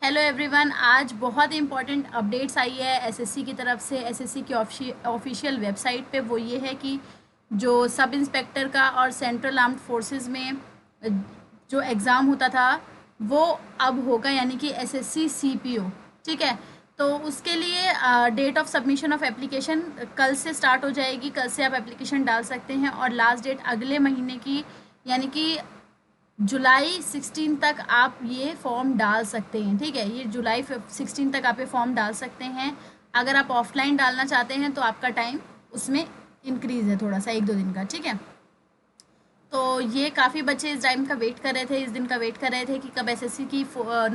Hello everyone. आज बहुत important updates आई है एसएससी की तरफ से। एसएससी की ऑफिशियल वेबसाइट पे वो ये है कि जो सब इंस्पेक्टर का और सेंट्रल आर्म्ड फोर्सेस में जो एग्ज़ाम होता था वो अब होगा, यानी कि एसएससी सीपीओ। ठीक है, तो उसके लिए date of submission of application कल से स्टार्ट हो जाएगी। कल से आप एप्लीकेशन डाल सकते हैं और लास्ट डेट अगले महीने की, यानी कि जुलाई 16 तक आप ये फॉर्म डाल सकते हैं। ठीक है, ये जुलाई 16 तक आप ये फॉर्म डाल सकते हैं। अगर आप ऑफलाइन डालना चाहते हैं तो आपका टाइम उसमें इंक्रीज़ है थोड़ा सा, 1-2 दिन का। ठीक है, तो ये काफ़ी बच्चे इस टाइम का वेट कर रहे थे, इस दिन का वेट कर रहे थे कि कब एसएससी की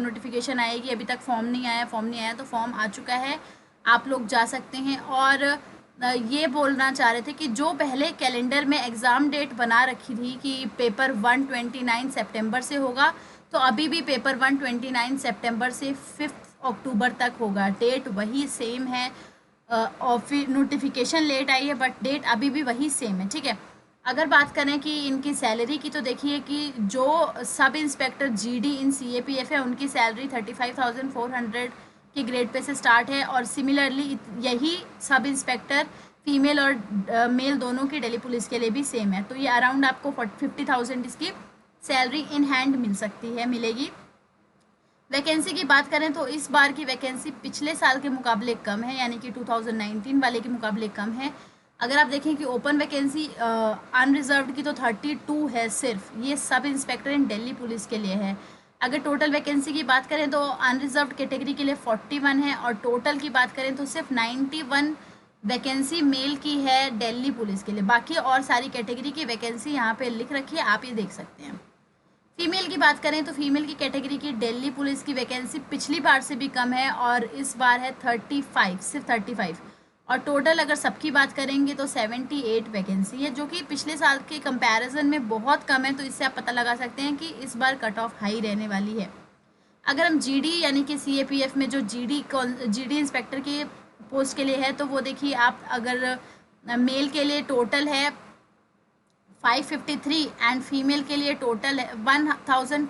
नोटिफिकेशन आएगी। अभी तक फॉर्म नहीं आया, फॉर्म नहीं आया, तो फॉर्म आ चुका है, आप लोग जा सकते हैं। और ये बोलना चाह रहे थे कि जो पहले कैलेंडर में एग्ज़ाम डेट बना रखी थी कि पेपर 1 29 सितंबर से होगा, तो अभी भी पेपर 1 29 सितंबर से 5 अक्टूबर तक होगा। डेट वही सेम है, और फिर नोटिफिकेशन लेट आई है बट डेट अभी भी वही सेम है। ठीक है, अगर बात करें कि इनकी सैलरी की, तो देखिए कि जो सब इंस्पेक्टर जीडी इन सीएपीएफ है उनकी सैलरी 35,400 के ग्रेड पे से स्टार्ट है। और सिमिलरली यही सब इंस्पेक्टर फीमेल और मेल दोनों की दिल्ली पुलिस के लिए भी सेम है। तो ये अराउंड आपको 50,000 इसकी सैलरी इन हैंड मिल सकती है, मिलेगी। वैकेंसी की बात करें तो इस बार की वैकेंसी पिछले साल के मुकाबले कम है, यानी कि 2019 वाले के मुकाबले कम है। अगर आप देखें कि ओपन वैकेंसी अनरिजर्व्ड की तो 32 है सिर्फ, ये सब इंस्पेक्टर इन दिल्ली पुलिस के लिए है। अगर टोटल वैकेंसी की बात करें तो अनरिजर्व्ड कैटेगरी के लिए 41 है, और टोटल की बात करें तो सिर्फ 91 वैकेंसी मेल की है दिल्ली पुलिस के लिए। बाकी और सारी कैटेगरी की वैकेंसी यहाँ पे लिख रखी है, आप ये देख सकते हैं। फीमेल की बात करें तो फीमेल की कैटेगरी की दिल्ली पुलिस की वैकेंसी पिछली बार से भी कम है, और इस बार है 35, सिर्फ 35। और टोटल अगर सबकी बात करेंगे तो 78 वैकेंसी है, जो कि पिछले साल के कंपैरिजन में बहुत कम है। तो इससे आप पता लगा सकते हैं कि इस बार कट ऑफ हाई रहने वाली है। अगर हम जीडी यानी कि सीएपीएफ में जो जीडी इंस्पेक्टर के पोस्ट के लिए है, तो वो देखिए आप, अगर मेल के लिए टोटल है 553 एंड फीमेल के लिए टोटल है 1000।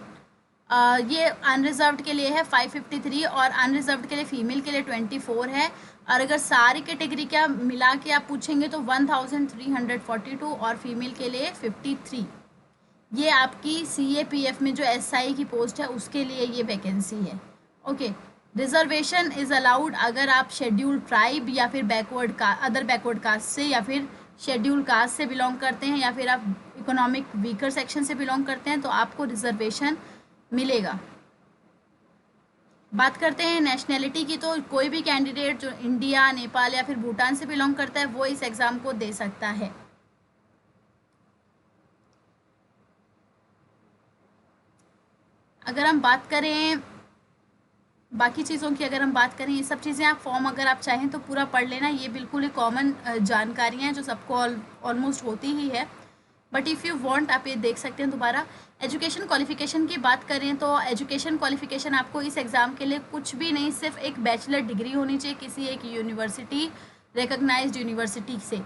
ये अनरिजर्व्ड के लिए है 553 और अनरिजर्व्ड के लिए फीमेल के लिए 24 है। और अगर सारी कैटेगरी का मिला के आप पूछेंगे तो 1342 और फीमेल के लिए 53। ये आपकी सीएपीएफ में जो एसआई की पोस्ट है उसके लिए ये वैकेंसी है। ओके, रिजर्वेशन इज़ अलाउड अगर आप शेड्यूल ट्राइब या फिर बैकवर्ड का अदर बैकवर्ड कास्ट से, या फिर शेड्यूल कास्ट से बिलोंग करते हैं, या फिर आप इकोनॉमिक वीकर सेक्शन से बिलोंग करते हैं, तो आपको रिजर्वेशन मिलेगा। बात करते हैं नेशनैलिटी की, तो कोई भी कैंडिडेट जो इंडिया, नेपाल या फिर भूटान से बिलोंग करता है वो इस एग्ज़ाम को दे सकता है। अगर हम बात करें बाकी चीज़ों की, अगर हम बात करें, ये सब चीज़ें आप फॉर्म अगर आप चाहें तो पूरा पढ़ लेना, ये बिल्कुल ही कॉमन जानकारियाँ हैं जो सबको ऑलमोस्ट होती ही है। बट इफ़ यू वांट आप ये देख सकते हैं दोबारा। एजुकेशन क्वालिफिकेशन की बात करें तो एजुकेशन क्वालिफिकेशन आपको इस एग्ज़ाम के लिए कुछ भी नहीं, सिर्फ एक बैचलर डिग्री होनी चाहिए किसी एक यूनिवर्सिटी, रिकग्नाइज्ड यूनिवर्सिटी से।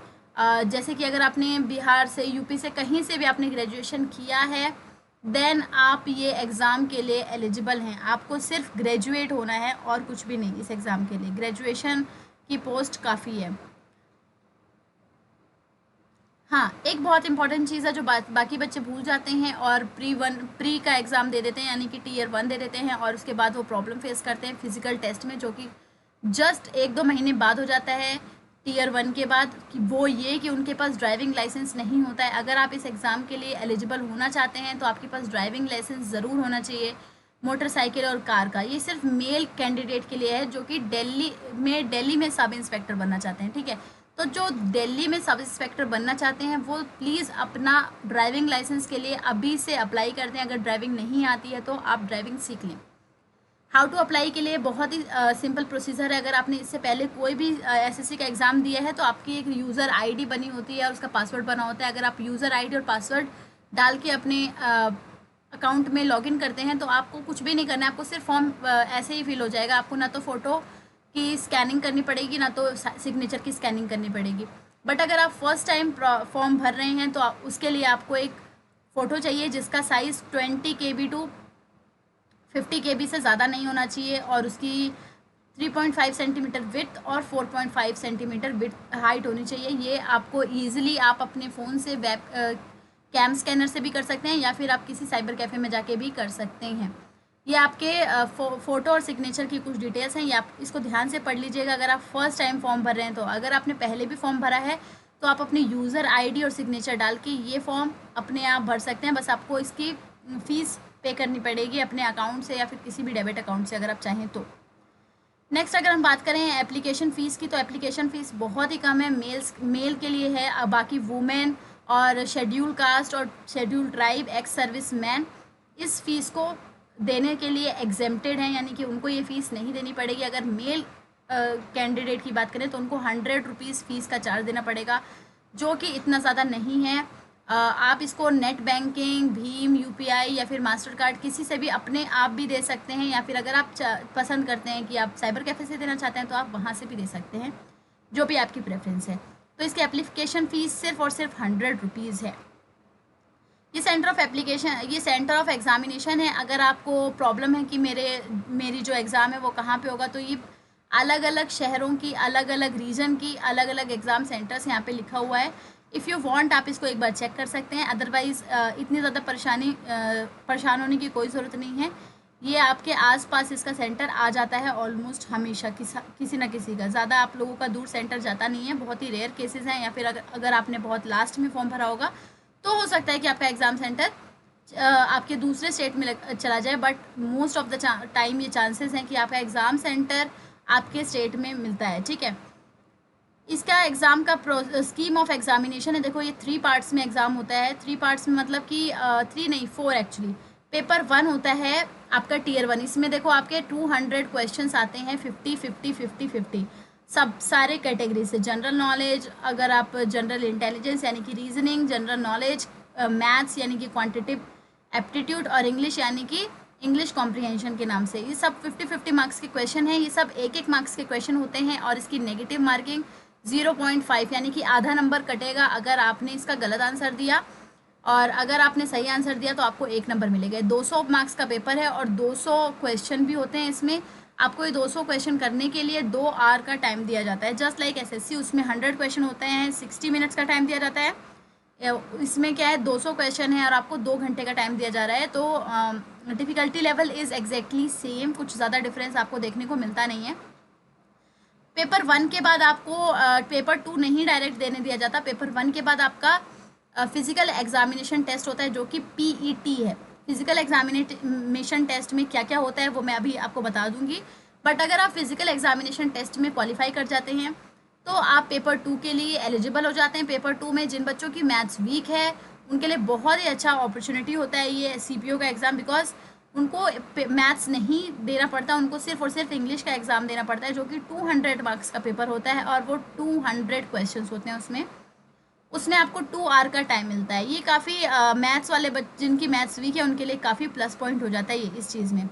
जैसे कि अगर आपने बिहार से, यूपी से, कहीं से भी आपने ग्रेजुएशन किया है, देन आप ये एग्ज़ाम के लिए एलिजिबल हैं। आपको सिर्फ ग्रेजुएट होना है और कुछ भी नहीं। इस एग्ज़ाम के लिए ग्रेजुएशन की पोस्ट काफ़ी है। हाँ, एक बहुत इंपॉर्टेंट चीज़ है जो बाकी बच्चे भूल जाते हैं और प्री का एग्ज़ाम दे देते हैं, यानी कि टियर 1 दे देते हैं, और उसके बाद वो प्रॉब्लम फेस करते हैं फिजिकल टेस्ट में, जो कि जस्ट 1-2 महीने बाद हो जाता है टियर 1 के बाद। कि वो ये कि उनके पास ड्राइविंग लाइसेंस नहीं होता है। अगर आप इस एग्ज़ाम के लिए एलिजिबल होना चाहते हैं तो आपके पास ड्राइविंग लाइसेंस ज़रूर होना चाहिए, मोटरसाइकिल और कार का। ये सिर्फ मेल कैंडिडेट के लिए है जो कि दिल्ली में सब इंस्पेक्टर बनना चाहते हैं। ठीक है, तो जो दिल्ली में सब इंस्पेक्टर बनना चाहते हैं वो प्लीज़ अपना ड्राइविंग लाइसेंस के लिए अभी से अप्लाई कर दें। अगर ड्राइविंग नहीं आती है तो आप ड्राइविंग सीख लें। हाउ टू अप्लाई के लिए बहुत ही सिंपल प्रोसीजर है। अगर आपने इससे पहले कोई भी एसएससी का एग्ज़ाम दिया है तो आपकी एक यूज़र आईडी बनी होती है और उसका पासवर्ड बना होता है। अगर आप यूज़र आईडी और पासवर्ड डाल के अपने अकाउंट में लॉगिन करते हैं तो आपको कुछ भी नहीं करना है। आपको सिर्फ फॉर्म ऐसे ही फिल हो जाएगा। आपको ना तो फ़ोटो की स्कैनिंग करनी पड़ेगी, ना तो सिग्नेचर की स्कैनिंग करनी पड़ेगी। बट अगर आप फर्स्ट टाइम फॉर्म भर रहे हैं तो उसके लिए आपको एक फ़ोटो चाहिए जिसका साइज़ 20 KB टू 50 KB से ज़्यादा नहीं होना चाहिए और उसकी 3.5 सेंटीमीटर विड्थ और 4.5 सेंटीमीटर विड्थ हाइट होनी चाहिए। ये आपको ईजिली आप अपने फ़ोन से वेब कैम स्कैनर से भी कर सकते हैं या फिर आप किसी साइबर कैफ़े में जाके भी कर सकते हैं। ये आपके फ़ोटो और सिग्नेचर की कुछ डिटेल्स हैं, ये आप इसको ध्यान से पढ़ लीजिएगा अगर आप फर्स्ट टाइम फॉर्म भर रहे हैं तो। अगर आपने पहले भी फॉर्म भरा है तो आप अपनी यूज़र आईडी और सिग्नेचर डाल के ये फॉर्म अपने आप भर सकते हैं। बस आपको इसकी फ़ीस पे करनी पड़ेगी अपने अकाउंट से या फिर किसी भी डेबिट अकाउंट से अगर आप चाहें तो। नेक्स्ट अगर हम बात करें एप्लीकेशन फ़ीस की, तो एप्लीकेशन फ़ीस बहुत ही कम है, मेल के लिए है। बाकी वुमेन और शेड्यूल कास्ट और schedule tribe, ex service man इस फ़ीस को देने के लिए एग्जेम्प्टेड हैं, यानी कि उनको ये फ़ीस नहीं देनी पड़ेगी। अगर मेल कैंडिडेट की बात करें तो उनको 100 रुपीज़ फ़ीस का चार्ज देना पड़ेगा, जो कि इतना ज़्यादा नहीं है। आप इसको नेट बैंकिंग, भीम, यूपीआई या फिर मास्टर कार्ड किसी से भी अपने आप भी दे सकते हैं, या फिर अगर आप पसंद करते हैं कि आप साइबर कैफ़े से देना चाहते हैं तो आप वहाँ से भी दे सकते हैं, जो भी आपकी प्रेफरेंस है। तो इसकी एप्लीकेशन फ़ीस सिर्फ और सिर्फ 100 रुपीज़ है। ये सेंटर ऑफ एग्ज़ामिनेशन है। अगर आपको प्रॉब्लम है कि मेरी जो एग्ज़ाम है वो कहाँ पे होगा, तो ये अलग अलग शहरों की, अलग अलग रीजन की अलग अलग एग्ज़ाम सेंटर्स यहाँ पे लिखा हुआ है। इफ़ यू वांट आप इसको एक बार चेक कर सकते हैं। अदरवाइज़ इतनी ज़्यादा परेशान होने की कोई ज़रूरत नहीं है। ये आपके आसपास इसका सेंटर आ जाता है ऑलमोस्ट हमेशा किसी ना किसी का। ज़्यादा आप लोगों का दूर सेंटर जाता नहीं है, बहुत ही रेयर केसेस हैं, या फिर अगर आपने बहुत लास्ट में फॉर्म भरा होगा तो हो सकता है कि आपका एग्ज़ाम सेंटर आपके दूसरे स्टेट में चला जाए, but most of the time ये चांसेस हैं कि आपका एग्ज़ाम सेंटर आपके स्टेट में मिलता है। ठीक है, इसका एग्ज़ाम का स्कीम ऑफ एग्जामिनेशन है। देखो, ये 3 पार्ट्स में एग्ज़ाम होता है। 3 पार्ट्स में मतलब कि 3 नहीं 4 एक्चुअली। पेपर 1 होता है आपका टियर 1। इसमें देखो आपके 200 क्वेश्चंस आते हैं, 50 सब सारे कैटेगरी से। जनरल नॉलेज, अगर आप जनरल इंटेलिजेंस यानी कि रीजनिंग, जनरल नॉलेज, मैथ्स यानी कि क्वांटिटेटिव एप्टीट्यूड, और इंग्लिश यानी कि इंग्लिश कॉम्प्रिहेंशन के नाम से, ये सब 50 मार्क्स के क्वेश्चन हैं। ये सब 1 मार्क्स के क्वेश्चन होते हैं और इसकी नेगेटिव मार्किंग 0.5 यानी कि आधा नंबर कटेगा अगर आपने इसका गलत आंसर दिया, और अगर आपने सही आंसर दिया तो आपको 1 नंबर मिलेगा। 200 मार्क्स का पेपर है और 200 क्वेश्चन भी होते हैं इसमें। आपको ये 200 क्वेश्चन करने के लिए 2 आवर का टाइम दिया जाता है, जस्ट लाइक एसएससी। उसमें 100 क्वेश्चन होते हैं, 60 मिनट्स का टाइम दिया जाता है। इसमें क्या है, 200 क्वेश्चन है और आपको 2 घंटे का टाइम दिया जा रहा है। तो difficulty level is exactly same, कुछ ज़्यादा डिफरेंस आपको देखने को मिलता नहीं है। पेपर 1 के बाद आपको पेपर 2 नहीं डायरेक्ट देने दिया जाता। पेपर 1 के बाद आपका फिज़िकल एग्जामिनेशन टेस्ट होता है, जो कि पीईटी है। फिज़िकल एग्जामिनेशन टेस्ट में क्या क्या होता है वो मैं अभी आपको बता दूंगी, बट अगर आप फिज़िकल एग्जामिनेशन टेस्ट में क्वालिफाई कर जाते हैं तो आप पेपर 2 के लिए एलिजिबल हो जाते हैं। पेपर 2 में जिन बच्चों की मैथ्स वीक है उनके लिए बहुत ही अच्छा अपॉर्चुनिटी होता है ये सीपीओ का एग्ज़ाम, बिकॉज उनको मैथ्स नहीं देना पड़ता, उनको सिर्फ और सिर्फ इंग्लिश का एग्ज़ाम देना पड़ता है, जो कि 200 मार्क्स का पेपर होता है और वो 200 क्वेश्चंस होते हैं। उसमें आपको 2 आवर का टाइम मिलता है। ये काफ़ी मैथ्स वाले जिनकी मैथ्स वीक है उनके लिए काफ़ी प्लस पॉइंट हो जाता है ये इस चीज़ में।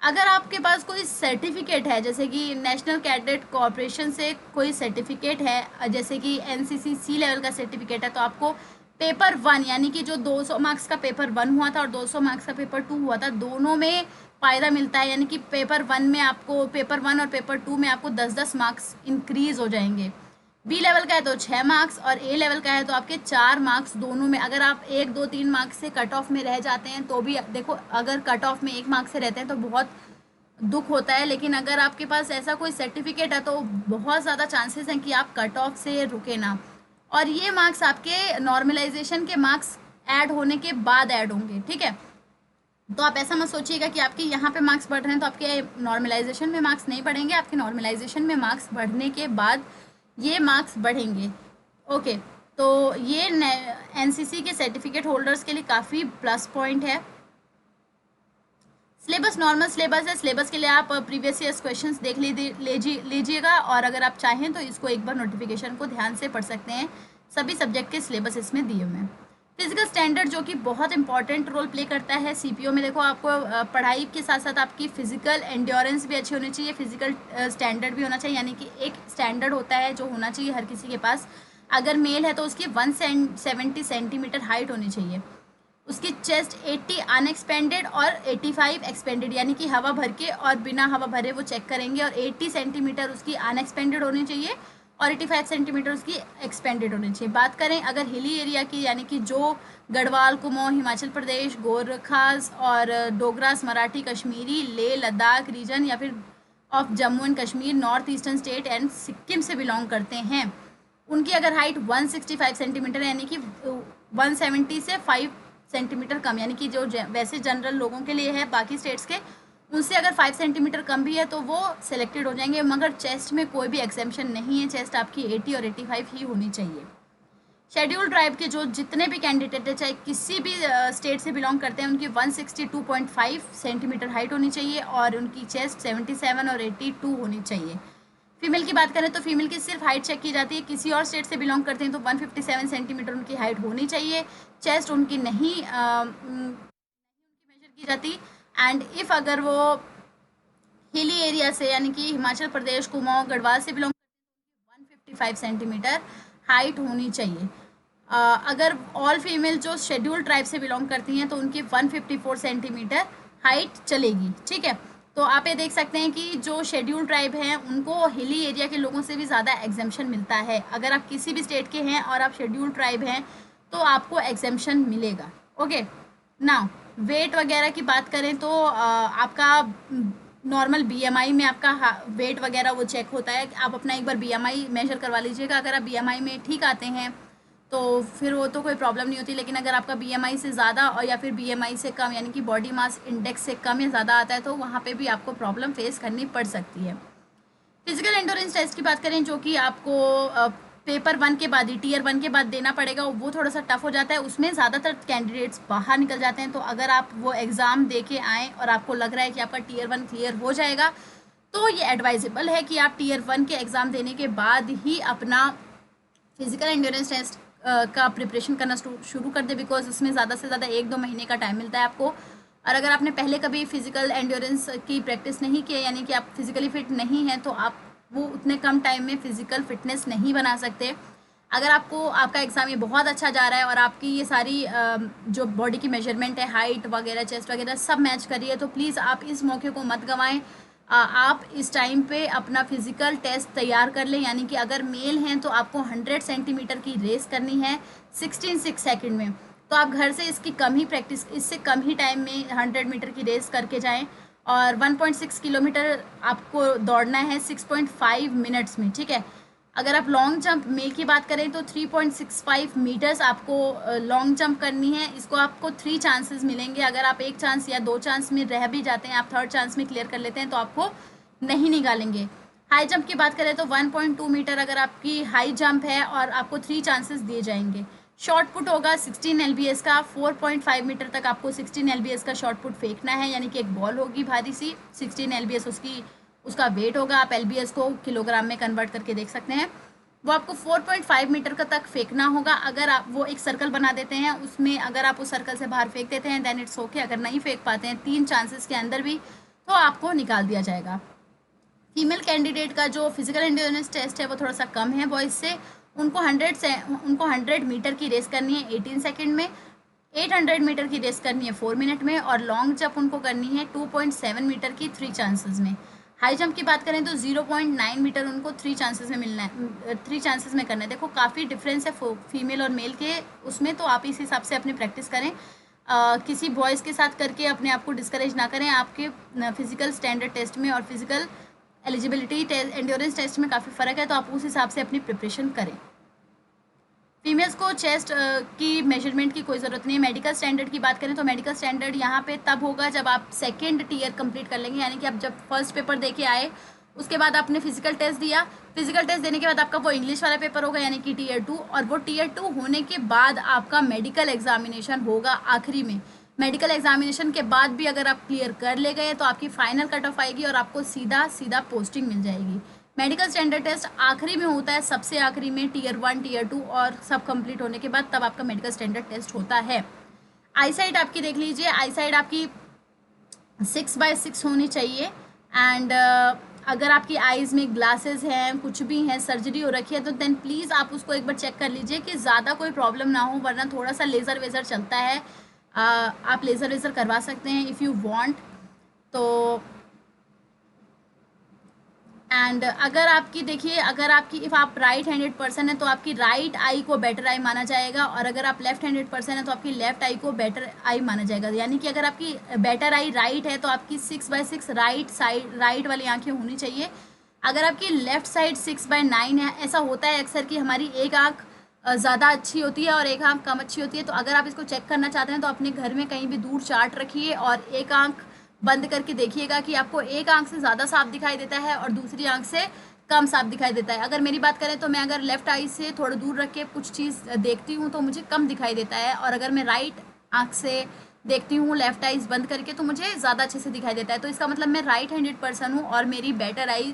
अगर आपके पास कोई सर्टिफिकेट है, जैसे कि नेशनल कैडेट कॉर्पोरेशन से कोई सर्टिफिकेट है, जैसे कि एनसीसी सी लेवल का सर्टिफिकेट है, तो आपको पेपर 1 यानी कि जो 200 मार्क्स का पेपर 1 हुआ था और 200 मार्क्स का पेपर 2 हुआ था, दोनों में फ़ायदा मिलता है। यानी कि पेपर 1 में आपको, पेपर 1 और पेपर 2 में आपको 10-10 मार्क्स इंक्रीज़ हो जाएंगे। बी लेवल का है तो 6 मार्क्स और ए लेवल का है तो आपके 4 मार्क्स दोनों में। अगर आप 1, 2, 3 मार्क्स से कट ऑफ में रह जाते हैं तो भी देखो, अगर कट ऑफ में 1 मार्क्स से रहते हैं तो बहुत दुख होता है, लेकिन अगर आपके पास ऐसा कोई सर्टिफिकेट है तो बहुत ज़्यादा चांसेस हैं कि आप कट ऑफ से रुके ना। और ये मार्क्स आपके नॉर्मलाइजेशन के मार्क्स ऐड होने के बाद ऐड होंगे। ठीक है, तो आप ऐसा मत सोचिएगा कि आपके यहाँ पे मार्क्स बढ़ रहे हैं तो आपके नॉर्मलाइजेशन में मार्क्स नहीं बढ़ेंगे। आपके नॉर्मलाइजेशन में मार्क्स बढ़ने के बाद ये मार्क्स बढ़ेंगे। ओके, तो ये एनसीसी के सर्टिफिकेट होल्डर्स के लिए काफ़ी प्लस पॉइंट है। सिलेबस नॉर्मल सिलेबस है। सिलेबस के लिए आप प्रीवियस ईयर्स क्वेश्चंस देख लीजिएगा, और अगर आप चाहें तो इसको एक बार नोटिफिकेशन को ध्यान से पढ़ सकते हैं। सभी सब्जेक्ट के सिलेबस इसमें दिए हुए हैं। फिजिकल स्टैंडर्ड जो कि बहुत इंपॉर्टेंट रोल प्ले करता है सीपीओ में। देखो, आपको पढ़ाई के साथ साथ आपकी फिजिकल एंड्योरेंस भी अच्छी होनी चाहिए, फिजिकल स्टैंडर्ड भी होना चाहिए। यानी कि एक स्टैंडर्ड होता है जो होना चाहिए हर किसी के पास। अगर मेल है तो उसकी 170 सेंटीमीटर हाइट होनी चाहिए। उसकी चेस्ट 80 अनएक्सपेंडेड और 85 एक्सपेंडेड, यानी कि हवा भर के और बिना हवा भरे वो चेक करेंगे, और 80 सेंटीमीटर उसकी अनएक्सपेंडेड होनी चाहिए और 85 सेंटीमीटर उसकी एक्सपेंडेड होनी चाहिए। बात करें अगर हिली एरिया की, यानी कि जो गढ़वाल, कुमाऊं, हिमाचल प्रदेश, गोरखास और डोगरास, मराठी, कश्मीरी, लेह लद्दाख रीजन या फिर of Jammu and Kashmir, north eastern state and Sikkim से बिलोंग करते हैं, उनकी अगर हाइट 165 सेंटीमीटर यानी कि 170 से 5 सेंटीमीटर कम, यानी कि जो वैसे जनरल लोगों के लिए है बाकी स्टेट्स के, उनसे अगर 5 सेंटीमीटर कम भी है तो वो सिलेक्टेड हो जाएंगे। मगर चेस्ट में कोई भी एक्सेम्पशन नहीं है, चेस्ट आपकी 80 और 85 ही होनी चाहिए। शेड्यूल ट्राइब के जो जितने भी कैंडिडेट है, चाहे किसी भी स्टेट से बिलोंग करते हैं, उनकी 162.5 सेंटीमीटर हाइट होनी चाहिए और उनकी चेस्ट 77 और 82 होनी चाहिए। फीमेल की बात करें तो फीमेल की सिर्फ हाइट चेक की जाती है, किसी और स्टेट से बिलोंग करते हैं तो 157 सेंटीमीटर उनकी हाइट होनी चाहिए, चेस्ट उनकी नहीं मेजर की जाती। एंड इफ़ अगर वो हिली एरिया से, यानी कि हिमाचल प्रदेश, कुमाऊं, गढ़वाल से बिलोंग करते हैं तो 155 सेंटीमीटर हाइट होनी चाहिए। अगर ऑल फीमेल जो शेड्यूल ट्राइब से बिलोंग करती हैं तो उनकी 154 सेंटीमीटर हाइट चलेगी। ठीक है, तो आप ये देख सकते हैं कि जो शेड्यूल ट्राइब हैं उनको हिली एरिया के लोगों से भी ज़्यादा एग्जेम्पशन मिलता है। अगर आप किसी भी स्टेट के हैं और आप शेड्यूल ट्राइब हैं तो आपको एग्जेम्पशन मिलेगा। ओके, नाउ वेट वगैरह की बात करें तो आपका नॉर्मल बीएमआई में आपका वेट वगैरह वो चेक होता है। आप अपना एक बार बीएमआई मेजर करवा लीजिएगा, अगर आप बीएमआई में ठीक आते हैं तो फिर वो तो कोई प्रॉब्लम नहीं होती, लेकिन अगर आपका बीएमआई से ज़्यादा और या फिर बीएमआई से कम, यानी कि बॉडी मास इंडेक्स से कम या ज़्यादा आता है तो वहाँ पे भी आपको प्रॉब्लम फेस करनी पड़ सकती है। फिजिकल एंडोरेंस टेस्ट की बात करें जो कि आपको पेपर 1 के बाद ही, टीयर 1 के बाद देना पड़ेगा, वो थोड़ा सा टफ हो जाता है, उसमें ज़्यादातर कैंडिडेट्स बाहर निकल जाते हैं। तो अगर आप वो एग्ज़ाम दे के आएँ और आपको लग रहा है कि आपका टीयर 1 क्लियर हो जाएगा तो ये एडवाइजेबल है कि आप टीयर 1 के एग्ज़ाम देने के बाद ही अपना फिजिकल एंडोरेंस टेस्ट का प्रिपरेशन करना शुरू कर दे, बिकॉज उसमें ज़्यादा से ज़्यादा 1-2 महीने का टाइम मिलता है आपको। और अगर आपने पहले कभी फिजिकल एंडोरेंस की प्रैक्टिस नहीं की है, यानी कि आप फिजिकली फिट नहीं हैं, तो आप वो उतने कम टाइम में फिजिकल फिटनेस नहीं बना सकते। अगर आपको आपका एग्ज़ाम ये बहुत अच्छा जा रहा है और आपकी ये सारी जो बॉडी की मेजरमेंट है, हाइट वगैरह, चेस्ट वगैरह सब मैच कर रही है, तो प्लीज़ आप इस मौके को मत गंवाएं। आप इस टाइम पे अपना फिज़िकल टेस्ट तैयार कर लें, यानी कि अगर मेल हैं तो आपको 100 सेंटीमीटर की रेस करनी है 16 सेकंड में, तो आप घर से इसकी कम ही प्रैक्टिस, इससे कम ही टाइम में 100 मीटर की रेस करके जाएं। और 1.6 किलोमीटर आपको दौड़ना है 6.5 मिनट्स में। ठीक है, अगर आप लॉन्ग जंप मेल की बात करें तो 3.65 मीटर्स आपको लॉन्ग जंप करनी है। इसको आपको 3 चांसेस मिलेंगे, अगर आप 1 चांस या 2 चांस में रह भी जाते हैं, आप 3rd चांस में क्लियर कर लेते हैं तो आपको नहीं निकालेंगे। हाई जंप की बात करें तो 1.2 मीटर अगर आपकी हाई जंप है और आपको 3 चांसेस दिए जाएंगे। शॉर्ट पुट होगा 16 LBS का, 4.5 मीटर तक आपको 16 LBS का शॉर्ट पुट फेंकना है, यानी कि एक बॉल होगी भारी सी, 16 LBS उसका वेट होगा। आप LBS को किलोग्राम में कन्वर्ट करके देख सकते हैं। वो आपको 4.5 मीटर का तक फेंकना होगा। अगर आप वो एक सर्कल बना देते हैं, उसमें अगर आप उस सर्कल से बाहर फेंक देते हैं देन इट्स ओके। अगर नहीं फेंक पाते हैं 3 चांसेस के अंदर भी, तो आपको निकाल दिया जाएगा। फीमेल कैंडिडेट का जो फिजिकल एंड्योरेंस टेस्ट है वो थोड़ा सा कम है बॉयज़ से। उनको 100 मीटर की रेस करनी है 18 सेकंड में, 800 मीटर की रेस करनी है 4 मिनट में, और लॉन्ग जंप उनको करनी है 2.7 मीटर की 3 चांसेस में। हाई जंप की बात करें तो 0.9 मीटर उनको 3 चांसेस में मिलना है, 3 चांसेस में करना है। देखो काफ़ी डिफरेंस है फीमेल और मेल के उसमें, तो आप इस हिसाब से अपनी प्रैक्टिस करें। किसी बॉयज़ के साथ करके अपने आप को डिस्करेज ना करें। आपके फिजिकल स्टैंडर्ड टेस्ट में और फिजिकल एलिजिबिलिटी एंड्योरेंस टेस्ट में काफ़ी फ़र्क है, तो आप उस हिसाब से अपनी प्रिपरेशन करें। फीमेल्स को चेस्ट की मेजरमेंट की कोई ज़रूरत नहीं है। मेडिकल स्टैंडर्ड की बात करें तो मेडिकल स्टैंडर्ड यहाँ पे तब होगा जब आप 2nd टीयर कंप्लीट कर लेंगे, यानी कि आप जब फर्स्ट पेपर दे के आए उसके बाद आपने फिजिकल टेस्ट दिया, फिजिकल टेस्ट देने के बाद आपका वो इंग्लिश वाला पेपर होगा यानी कि टीयर 2, और वो टीयर 2 होने के बाद आपका मेडिकल एग्जामिनेशन होगा आखिरी में। मेडिकल एग्जामिनेशन के बाद भी अगर आप क्लियर कर ले गए तो आपकी फाइनल कट ऑफ आएगी और आपको सीधा पोस्टिंग मिल जाएगी। मेडिकल स्टैंडर्ड टेस्ट आखिरी में होता है, सबसे आखिरी में टीयर 1 टीयर 2 और सब कंप्लीट होने के बाद तब आपका मेडिकल स्टैंडर्ड टेस्ट होता है। आई साइड आपकी देख लीजिए, आई साइड आपकी 6/6 होनी चाहिए। एंड अगर आपकी आईज़ में ग्लासेस हैं, कुछ भी हैं, सर्जरी हो रखी है, तो देन प्लीज़ आप उसको एक बार चेक कर लीजिए कि ज़्यादा कोई प्रॉब्लम ना हो, वरना थोड़ा सा लेज़र वेज़र चलता है आप लेज़र वेज़र करवा सकते हैं इफ़ यू वांट। तो एंड अगर आपकी देखिए, अगर आपकी इफ़ आप राइट हैंडेड पर्सन है तो आपकी राइट आई को बेटर आई माना जाएगा, और अगर आप लेफ्ट हैंडेड पर्सन है तो आपकी लेफ्ट आई को बेटर आई माना जाएगा। यानी कि अगर आपकी बेटर आई राइट है तो आपकी 6/6 राइट साइड, राइट वाली आंखें होनी चाहिए। अगर आपकी लेफ्ट साइड 6/9 है, ऐसा होता है अक्सर कि हमारी एक आंख ज़्यादा अच्छी होती है और एक आंख कम अच्छी होती है। तो अगर आप इसको चेक करना चाहते हैं तो अपने घर में कहीं भी दूर चार्ट रखिए और एक आंख बंद करके देखिएगा कि आपको एक आंख से ज़्यादा साफ दिखाई देता है और दूसरी आंख से कम साफ दिखाई देता है। अगर मेरी बात करें तो मैं अगर लेफ्ट आई से थोड़ा दूर रख के कुछ चीज़ देखती हूँ तो मुझे कम दिखाई देता है, और अगर मैं राइट आंख से देखती हूँ लेफ्ट आईज बंद करके तो मुझे ज़्यादा अच्छे से दिखाई देता है। तो इसका मतलब मैं राइट हैंडेड पर्सन हूँ और मेरी बेटर आई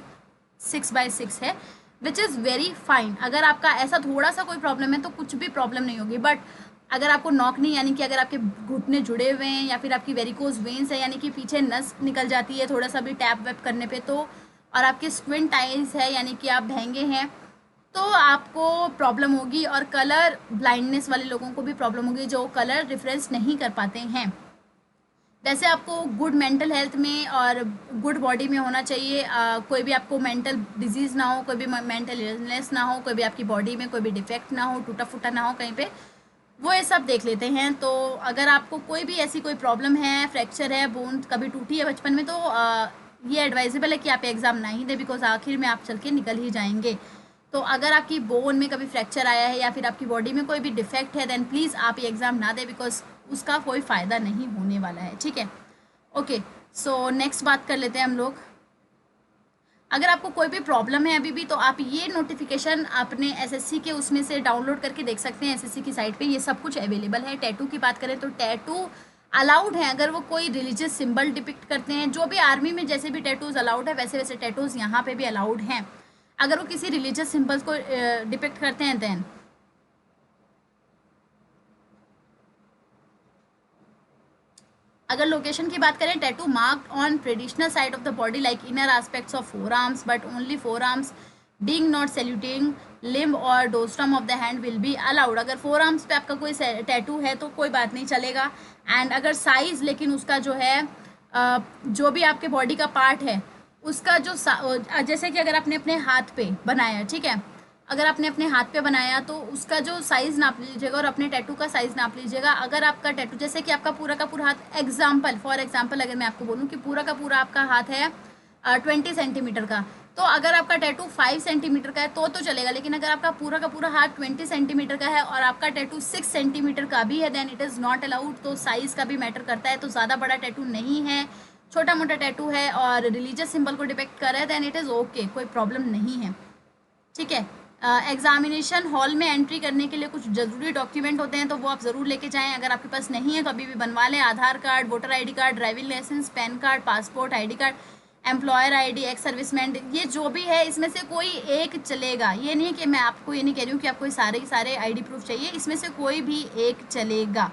6/6 है, विच इज़ वेरी फाइन। अगर आपका ऐसा थोड़ा सा कोई प्रॉब्लम है तो कुछ भी प्रॉब्लम नहीं होगी। बट अगर आपको नॉक नहीं, यानी कि अगर आपके घुटने जुड़े हुए हैं या फिर आपकी वेरिकोज वेन्स है, यानी कि पीछे नस निकल जाती है थोड़ा सा भी टैप वैप करने पे, तो और आपके स्क्विंट आइज है यानी कि आप बहंगे हैं, तो आपको प्रॉब्लम होगी। और कलर ब्लाइंडनेस वाले लोगों को भी प्रॉब्लम होगी जो कलर डिफरेंस नहीं कर पाते हैं। वैसे आपको गुड मेंटल हेल्थ में और गुड बॉडी में होना चाहिए। कोई भी आपको मेंटल डिजीज़ ना हो, कोई भी मेंटल इलनेस ना हो, कोई भी आपकी बॉडी में कोई भी डिफेक्ट ना हो, टूटा फूटा ना हो कहीं पे, वो ये सब देख लेते हैं। तो अगर आपको कोई भी ऐसी कोई प्रॉब्लम है, फ्रैक्चर है, बोन कभी टूटी है बचपन में, तो ये एडवाइजेबल है कि आप एग्ज़ाम ना ही दें, बिकॉज आखिर में आप चल के निकल ही जाएंगे। तो अगर आपकी बोन में कभी फ्रैक्चर आया है या फिर आपकी बॉडी में कोई भी डिफेक्ट है, देन प्लीज़ आप ये एग्ज़ाम ना दें, बिकॉज उसका कोई फ़ायदा नहीं होने वाला है। ठीक है, ओके। सो नेक्स्ट बात कर लेते हैं हम लोग। अगर आपको कोई भी प्रॉब्लम है अभी भी, तो आप ये नोटिफिकेशन अपने एसएससी के उसमें से डाउनलोड करके देख सकते हैं। एसएससी की साइट पे ये सब कुछ अवेलेबल है। टैटू की बात करें तो टैटू अलाउड है अगर वो कोई रिलीजियस सिंबल डिपिक्ट करते हैं। जो भी आर्मी में जैसे भी टैटूज अलाउड है, वैसे वैसे टैटूज यहाँ पे भी अलाउड हैं अगर वो किसी रिलीजियस सिंबल्स को डिपिक्ट करते हैं। देन अगर लोकेशन की बात करें, tattoo marked on traditional side of the body like inner aspects of forearms but only forearms, being not saluting limb और डोस्ट्रम of the hand will be allowed. अगर forearms पे आपका कोई tattoo है तो कोई बात नहीं, चलेगा। एंड अगर साइज, लेकिन उसका जो है जो भी आपके बॉडी का पार्ट है उसका जो जैसे कि अगर आपने अपने हाथ पे बनाया, ठीक है, अगर आपने अपने हाथ पे बनाया तो उसका जो साइज़ नाप लीजिएगा और अपने टैटू का साइज़ नाप लीजिएगा। अगर आपका टैटू, जैसे कि आपका पूरा का पूरा हाथ, फॉर एग्जांपल अगर मैं आपको बोलूँ कि पूरा का पूरा आपका हाथ है 20 सेंटीमीटर का, तो अगर आपका टैटू 5 सेंटीमीटर का है तो चलेगा। लेकिन अगर आपका पूरा का पूरा हाथ 20 सेंटीमीटर का है और आपका टैटू 6 सेंटीमीटर का भी है, then it is not allowed. तो साइज़ का भी मैटर करता है। तो ज़्यादा बड़ा टैटू नहीं है, छोटा मोटा टैटू है और रिलीजियस सिंबल को डिपेक्ट कर रहा है, देन इट इज़ ओके, कोई प्रॉब्लम नहीं है। ठीक है। एग्जामिनेशन हॉल में एंट्री करने के लिए कुछ ज़रूरी डॉक्यूमेंट होते हैं, तो वो आप ज़रूर लेके जाएं। अगर आपके पास नहीं है तो अभी भी बनवा लें। Aadhaar card, voter ID card, driving licence, PAN card, passport, ID card, employer ID, ex serviceman, ये जो भी है इसमें से कोई एक चलेगा। ये नहीं है कि मैं आपको ये नहीं कह रही हूँ कि आपको सारे के सारे आईडी प्रूफ चाहिए, इसमें से कोई भी एक चलेगा।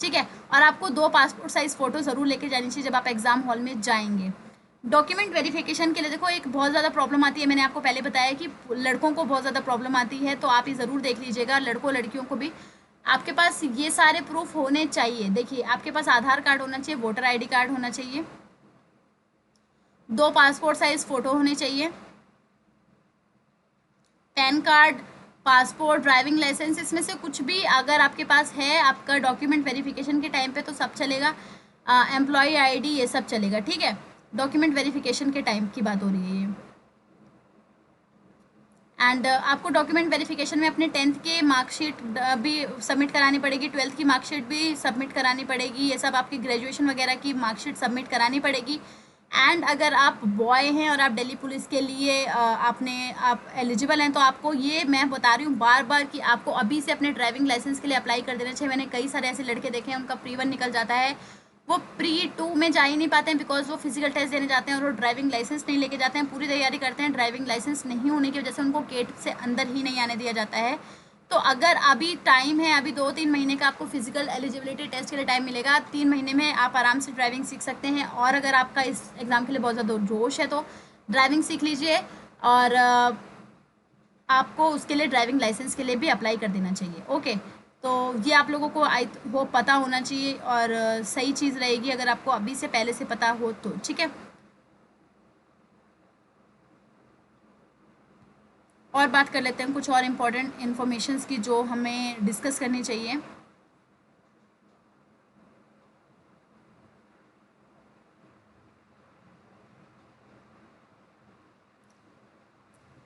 ठीक है। और आपको 2 पासपोर्ट साइज़ फ़ोटो ज़रूर लेके जानी चाहिए जब आप एग्ज़ाम हॉल में जाएंगे। डॉक्यूमेंट वेरिफिकेशन के लिए देखो एक बहुत ज़्यादा प्रॉब्लम आती है। मैंने आपको पहले बताया कि लड़कों को बहुत ज़्यादा प्रॉब्लम आती है, तो आप ये ज़रूर देख लीजिएगा। लड़कों लड़कियों को भी आपके पास ये सारे प्रूफ होने चाहिए। देखिए, आपके पास आधार कार्ड होना चाहिए, वोटर आईडी कार्ड होना चाहिए, 2 पासपोर्ट साइज फ़ोटो होने चाहिए, PAN card, passport, driving licence, इसमें से कुछ भी अगर आपके पास है आपका डॉक्यूमेंट वेरिफिकेशन के टाइम पे तो सब चलेगा। एम्प्लॉय आईडी, ये सब चलेगा। ठीक है, डॉक्यूमेंट वेरिफिकेशन के टाइम की बात हो रही है ये। एंड आपको डॉक्यूमेंट वेरिफिकेशन में अपने 10th के मार्कशीट भी सबमिट करानी पड़ेगी, 12th की मार्कशीट भी सबमिट करानी पड़ेगी, ये सब आपकी ग्रेजुएशन वगैरह की मार्कशीट सबमिट करानी पड़ेगी। एंड अगर आप बॉय हैं और आप दिल्ली पुलिस के लिए आप एलिजिबल हैं, तो आपको, ये मैं बता रही हूँ बार बार कि आपको अभी से अपने ड्राइविंग लाइसेंस के लिए अप्लाई कर देना चाहिए। मैंने कई सारे ऐसे लड़के देखे हैं उनका प्री 1 निकल जाता है, वो प्री 2 में जा ही नहीं पाते हैं, बिकॉज वो फिजिकल टेस्ट देने जाते हैं और वो ड्राइविंग लाइसेंस नहीं लेके जाते हैं। पूरी तैयारी करते हैं, ड्राइविंग लाइसेंस नहीं होने की वजह से उनको गेट से अंदर ही नहीं आने दिया जाता है। तो अगर अभी टाइम है, अभी 2-3 महीने का आपको फिजिकल एलिजिबिलिटी टेस्ट के लिए टाइम मिलेगा, 3 महीने में आप आराम से ड्राइविंग सीख सकते हैं। और अगर आपका इस एग्ज़ाम के लिए बहुत ज़्यादा जोश है तो ड्राइविंग सीख लीजिए और आपको उसके लिए ड्राइविंग लाइसेंस के लिए भी अप्लाई कर देना चाहिए। ओके, तो ये आप लोगों को आई होप पता होना चाहिए और सही चीज़ रहेगी अगर आपको अभी से पहले से पता हो तो, ठीक है। और बात कर लेते हैं कुछ और इम्पोर्टेंट इन्फॉर्मेशंस की जो हमें डिस्कस करनी चाहिए।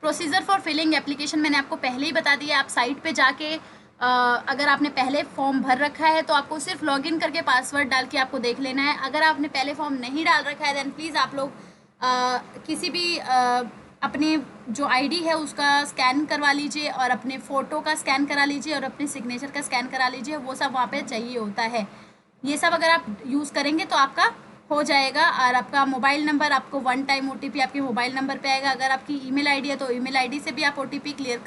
प्रोसीजर फॉर फिलिंग एप्लीकेशन मैंने आपको पहले ही बता दिया। आप साइट पे जाके अगर आपने पहले फॉर्म भर रखा है तो आपको सिर्फ लॉगिन करके पासवर्ड डाल के आपको देख लेना है। अगर आपने पहले फॉर्म नहीं डाल रखा है देन प्लीज़ आप लोग किसी भी अपने जो आईडी है उसका स्कैन करवा लीजिए और अपने फ़ोटो का स्कैन करा लीजिए और अपने सिग्नेचर का स्कैन करा लीजिए। वो सब वहाँ पे चाहिए होता है। ये सब अगर आप यूज़ करेंगे तो आपका हो जाएगा। और आपका मोबाइल नंबर, आपको वन टाइम ओटीपी आपके मोबाइल नंबर पे आएगा। अगर आपकी ईमेल आईडी है तो ईमेल आईडी से भी आप ओटीपी क्लियर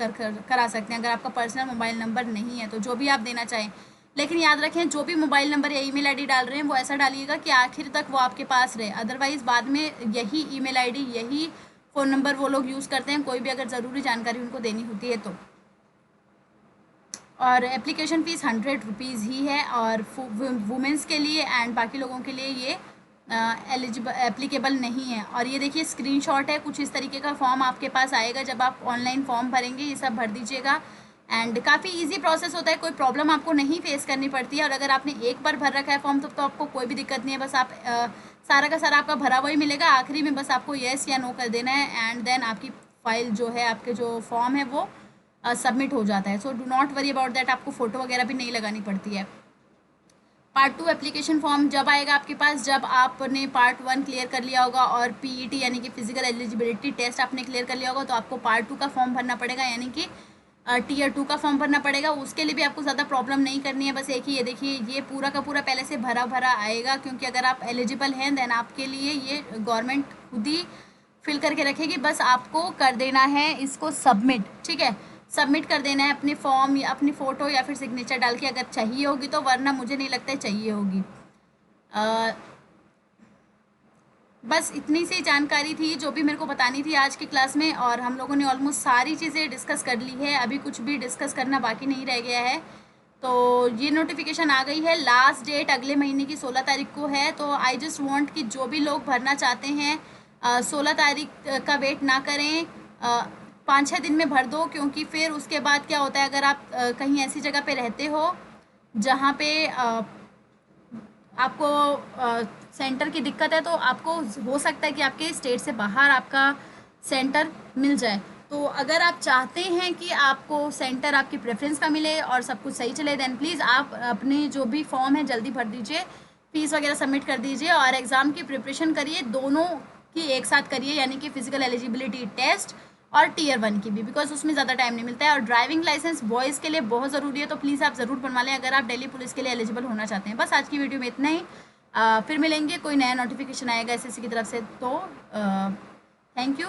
करा सकते हैं अगर आपका पर्सनल मोबाइल नंबर नहीं है तो, जो भी आप देना चाहें। लेकिन याद रखें जो भी मोबाइल नंबर या ईमेल आईडी डाल रहे हैं वो ऐसा डालिएगा कि आखिर तक वो आपके पास रहे। अदरवाइज़ बाद में यही ईमेल आईडी, यही फ़ोन नंबर वो लोग यूज़ करते हैं कोई भी अगर ज़रूरी जानकारी उनको देनी होती है तो। और एप्लीकेशन फ़ीस 100 रुपीज़ ही है और वुमेंस के लिए एंड बाकी लोगों के लिए ये एप्लीकेबल नहीं है। और ये देखिए स्क्रीनशॉट है, कुछ इस तरीके का फॉर्म आपके पास आएगा जब आप ऑनलाइन फॉर्म भरेंगे। ये सब भर दीजिएगा एंड काफ़ी इजी प्रोसेस होता है, कोई प्रॉब्लम आपको नहीं फेस करनी पड़ती है। और अगर आपने एक बार भर रखा है फॉर्म तो आपको कोई भी दिक्कत नहीं है। बस आप सारा का सारा आपका भरा हुआ ही मिलेगा, आखिरी में बस आपको येस या नो कर देना है एंड देन आपकी फाइल जो है, आपके जो फॉर्म है वो सबमिट हो जाता है। So do not worry about that, आपको फ़ोटो वगैरह भी नहीं लगानी पड़ती है। पार्ट 2 एप्लीकेशन फॉर्म जब आएगा आपके पास जब आपने पार्ट 1 क्लियर कर लिया होगा और पीईटी यानी कि फिजिकल एलिजिबिलिटी टेस्ट आपने क्लियर कर लिया होगा तो आपको पार्ट 2 का फॉर्म भरना पड़ेगा, यानी कि टीयर 2 का फॉर्म भरना पड़ेगा। उसके लिए भी आपको ज़्यादा प्रॉब्लम नहीं करनी है। बस एक ही ये देखिए, ये पूरा का पूरा पहले से भरा भरा आएगा क्योंकि अगर आप एलिजिबल हैं देन आपके लिए ये गवर्नमेंट खुद ही फिल करके रखेगी। बस आपको कर देना है इसको सबमिट, ठीक है। सबमिट कर देना है अपने फॉर्म या अपनी फ़ोटो या फिर सिग्नेचर डाल के, अगर चाहिए होगी तो, वरना मुझे नहीं लगता है चाहिए होगी। बस इतनी सी जानकारी थी जो भी मेरे को बतानी थी आज की क्लास में और हम लोगों ने ऑलमोस्ट सारी चीज़ें डिस्कस कर ली है। अभी कुछ भी डिस्कस करना बाकी नहीं रह गया है। तो ये नोटिफिकेशन आ गई है, लास्ट डेट अगले महीने की 16 तारीख को है। तो आई जस्ट वांट कि जो भी लोग भरना चाहते हैं 16 तारीख का वेट ना करें, 5-6 दिन में भर दो। क्योंकि फिर उसके बाद क्या होता है, अगर आप कहीं ऐसी जगह पे रहते हो जहाँ पे आपको सेंटर की दिक्कत है तो आपको हो सकता है कि आपके स्टेट से बाहर आपका सेंटर मिल जाए। तो अगर आप चाहते हैं कि आपको सेंटर आपकी प्रेफरेंस का मिले और सब कुछ सही चले देन प्लीज़ आप अपने जो भी फॉर्म है जल्दी भर दीजिए, फीस वगैरह सबमिट कर दीजिए और एग्ज़ाम की प्रिपरेशन करिए। दोनों की एक साथ करिए, यानी कि फिजिकल एलिजिबिलिटी टेस्ट और टीयर 1 की भी, बिकॉज उसमें ज़्यादा टाइम नहीं मिलता है। और ड्राइविंग लाइसेंस बॉयज़ के लिए बहुत ज़रूरी है, तो प्लीज़ आप ज़रूर बनवा लें अगर आप दिल्ली पुलिस के लिए एलिजिबल होना चाहते हैं। बस आज की वीडियो में इतना ही। फिर मिलेंगे, कोई नया नोटिफिकेशन आएगा एसएससी की तरफ से। तो थैंक यू।